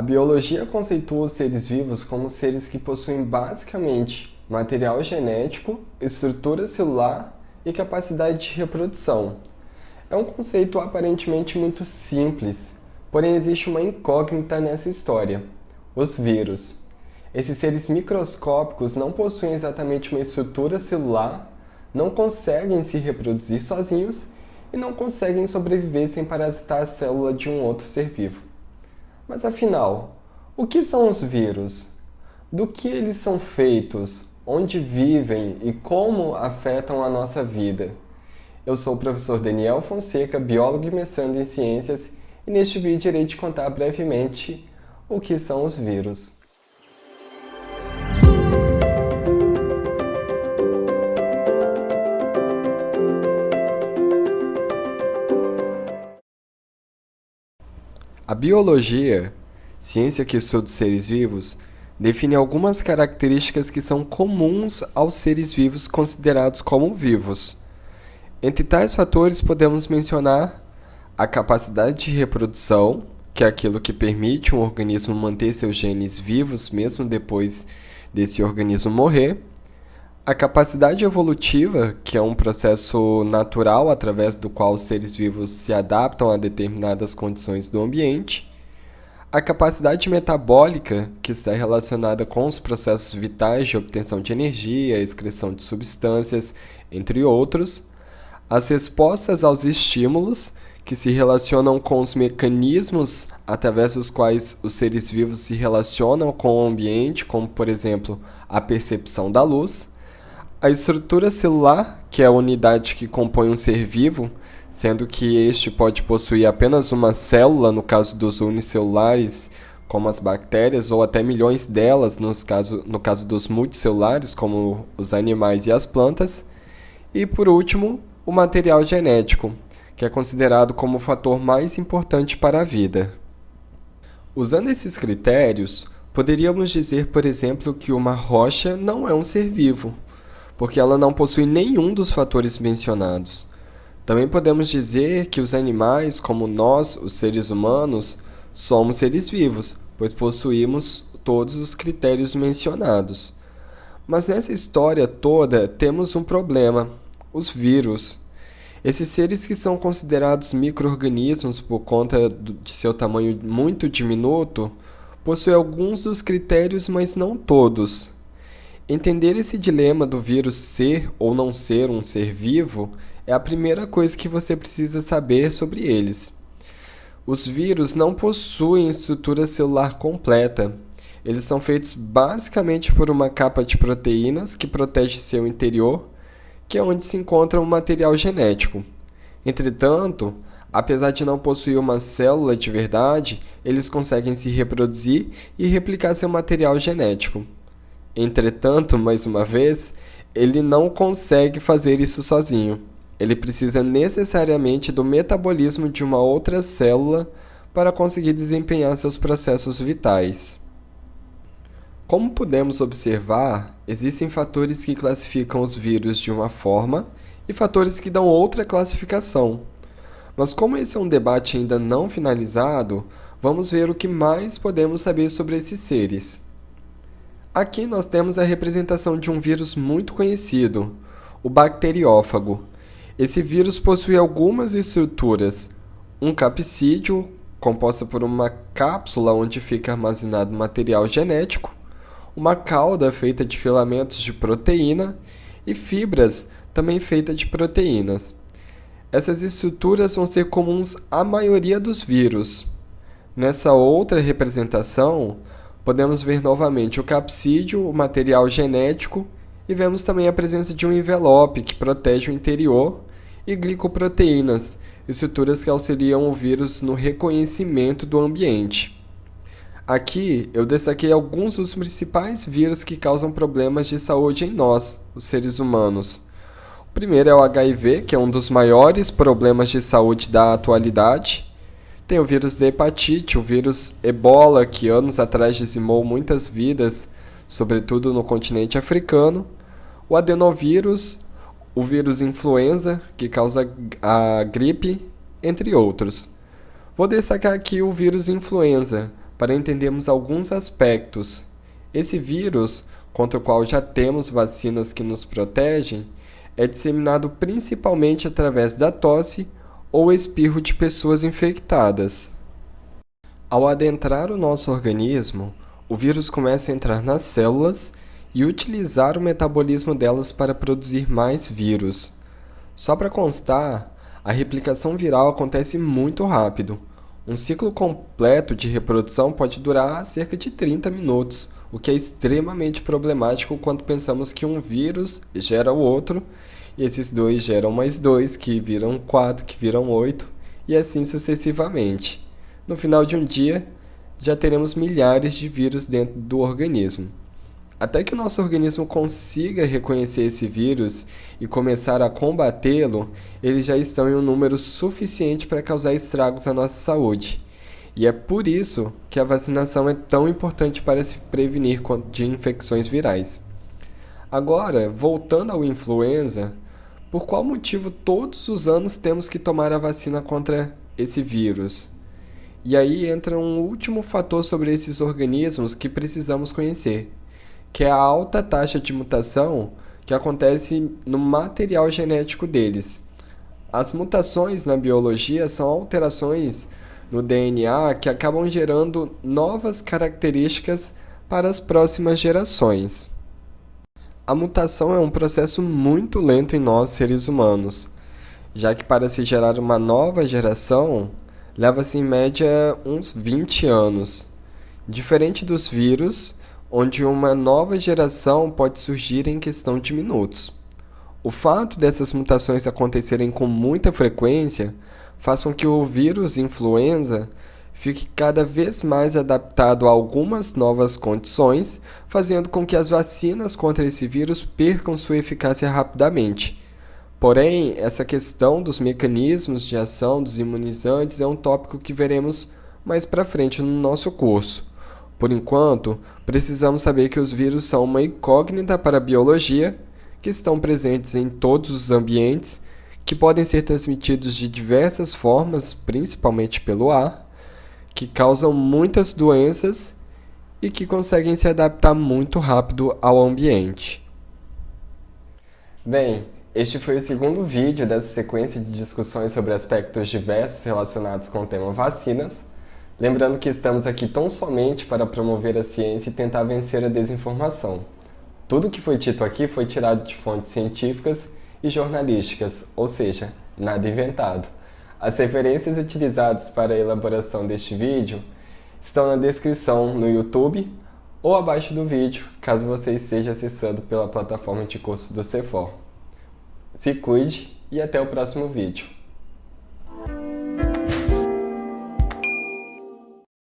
A biologia conceitua os seres vivos como seres que possuem basicamente material genético, estrutura celular e capacidade de reprodução. É um conceito aparentemente muito simples, porém existe uma incógnita nessa história: os vírus. Esses seres microscópicos não possuem exatamente uma estrutura celular, não conseguem se reproduzir sozinhos e não conseguem sobreviver sem parasitar a célula de um outro ser vivo. Mas afinal, o que são os vírus? Do que eles são feitos? Onde vivem e como afetam a nossa vida? Eu sou o professor Daniel Fonseca, biólogo e mestrando em ciências, e neste vídeo irei te contar brevemente o que são os vírus. A biologia, ciência que estuda os seres vivos, define algumas características que são comuns aos seres vivos considerados como vivos. Entre tais fatores podemos mencionar a capacidade de reprodução, que é aquilo que permite um organismo manter seus genes vivos mesmo depois desse organismo morrer, a capacidade evolutiva, que é um processo natural através do qual os seres vivos se adaptam a determinadas condições do ambiente, a capacidade metabólica, que está relacionada com os processos vitais de obtenção de energia, excreção de substâncias, entre outros, as respostas aos estímulos, que se relacionam com os mecanismos através dos quais os seres vivos se relacionam com o ambiente, como, por exemplo, a percepção da luz, a estrutura celular, que é a unidade que compõe um ser vivo, sendo que este pode possuir apenas uma célula, no caso dos unicelulares, como as bactérias, ou até milhões delas, no caso dos multicelulares, como os animais e as plantas, e, por último, o material genético, que é considerado como o fator mais importante para a vida. Usando esses critérios, poderíamos dizer, por exemplo, que uma rocha não é um ser vivo, porque ela não possui nenhum dos fatores mencionados. Também podemos dizer que os animais, como nós, os seres humanos, somos seres vivos, pois possuímos todos os critérios mencionados. Mas nessa história toda temos um problema: os vírus. Esses seres que são considerados micro-organismos por conta de seu tamanho muito diminuto, possuem alguns dos critérios, mas não todos. Entender esse dilema do vírus ser ou não ser um ser vivo é a primeira coisa que você precisa saber sobre eles. Os vírus não possuem estrutura celular completa. Eles são feitos basicamente por uma capa de proteínas que protege seu interior, que é onde se encontra o material genético. Entretanto, apesar de não possuir uma célula de verdade, eles conseguem se reproduzir e replicar seu material genético. Entretanto, mais uma vez, ele não consegue fazer isso sozinho. Ele precisa necessariamente do metabolismo de uma outra célula para conseguir desempenhar seus processos vitais. Como podemos observar, existem fatores que classificam os vírus de uma forma e fatores que dão outra classificação. Mas como esse é um debate ainda não finalizado, vamos ver o que mais podemos saber sobre esses seres. Aqui nós temos a representação de um vírus muito conhecido, o bacteriófago. Esse vírus possui algumas estruturas: um capsídeo, composta por uma cápsula onde fica armazenado material genético, uma cauda feita de filamentos de proteína e fibras também feitas de proteínas. Essas estruturas vão ser comuns à maioria dos vírus. Nessa outra representação, podemos ver novamente o capsídeo, o material genético, e vemos também a presença de um envelope que protege o interior e glicoproteínas, estruturas que auxiliam o vírus no reconhecimento do ambiente. Aqui eu destaquei alguns dos principais vírus que causam problemas de saúde em nós, os seres humanos. O primeiro é o HIV, que é um dos maiores problemas de saúde da atualidade. Tem o vírus da hepatite, o vírus Ebola, que anos atrás dizimou muitas vidas, sobretudo no continente africano. O adenovírus, o vírus influenza, que causa a gripe, entre outros. Vou destacar aqui o vírus influenza, para entendermos alguns aspectos. Esse vírus, contra o qual já temos vacinas que nos protegem, é disseminado principalmente através da tosse ou espirro de pessoas infectadas. Ao adentrar o nosso organismo, o vírus começa a entrar nas células e utilizar o metabolismo delas para produzir mais vírus. Só para constar, a replicação viral acontece muito rápido. Um ciclo completo de reprodução pode durar cerca de 30 minutos, o que é extremamente problemático quando pensamos que um vírus gera o outro, e esses dois geram mais dois, que viram 4, que viram 8, e assim sucessivamente. No final de um dia, já teremos milhares de vírus dentro do organismo. Até que o nosso organismo consiga reconhecer esse vírus e começar a combatê-lo, eles já estão em um número suficiente para causar estragos à nossa saúde. E é por isso que a vacinação é tão importante para se prevenir de infecções virais. Agora, voltando ao influenza, por qual motivo todos os anos temos que tomar a vacina contra esse vírus? E aí entra um último fator sobre esses organismos que precisamos conhecer, que é a alta taxa de mutação que acontece no material genético deles. As mutações na biologia são alterações no DNA que acabam gerando novas características para as próximas gerações. A mutação é um processo muito lento em nós, seres humanos, já que para se gerar uma nova geração, leva-se em média uns 20 anos. Diferente dos vírus, onde uma nova geração pode surgir em questão de minutos. O fato dessas mutações acontecerem com muita frequência faz com que o vírus influenza fique cada vez mais adaptado a algumas novas condições, fazendo com que as vacinas contra esse vírus percam sua eficácia rapidamente. Porém, essa questão dos mecanismos de ação dos imunizantes é um tópico que veremos mais para frente no nosso curso. Por enquanto, precisamos saber que os vírus são uma incógnita para a biologia, que estão presentes em todos os ambientes, que podem ser transmitidos de diversas formas, principalmente pelo ar, que causam muitas doenças e que conseguem se adaptar muito rápido ao ambiente. Bem, este foi o segundo vídeo dessa sequência de discussões sobre aspectos diversos relacionados com o tema vacinas. Lembrando que estamos aqui tão somente para promover a ciência e tentar vencer a desinformação. Tudo o que foi dito aqui foi tirado de fontes científicas e jornalísticas, ou seja, nada inventado. As referências utilizadas para a elaboração deste vídeo estão na descrição no YouTube ou abaixo do vídeo, caso você esteja acessando pela plataforma de cursos do CEFOR. Se cuide e até o próximo vídeo.